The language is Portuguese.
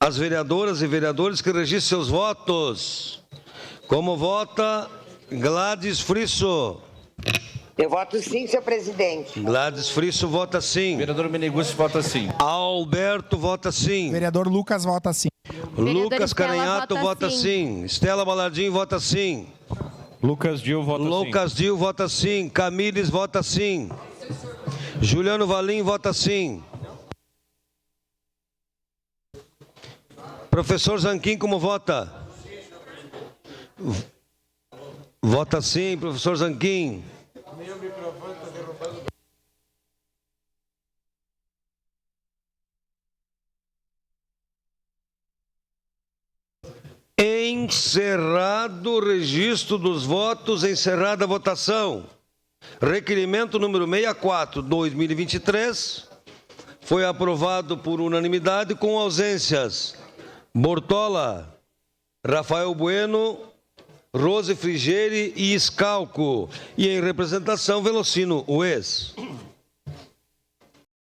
as vereadoras e vereadores que registrem seus votos. Como vota Gladys Frisso? Eu voto sim, senhor presidente. Gladys Frisso vota sim. Vereador Meneguzzi vota sim. Alberto vota sim. Vereador Lucas vota sim. Lucas Estela Caranhato vota sim. Estela Balardim vota sim. Lucas Dil vota sim. Lucas Dil vota sim. Camires vota sim. Juliano Valim vota sim. Professor Zanquim, como vota? Vota sim, professor Zanquim. Encerrado o registro dos votos, encerrada a votação. Requerimento número 64/2023 foi aprovado por unanimidade com ausências: Bortola, Rafael Bueno, Rose Frigeri e Scalco. E em representação, Velocino, o ex.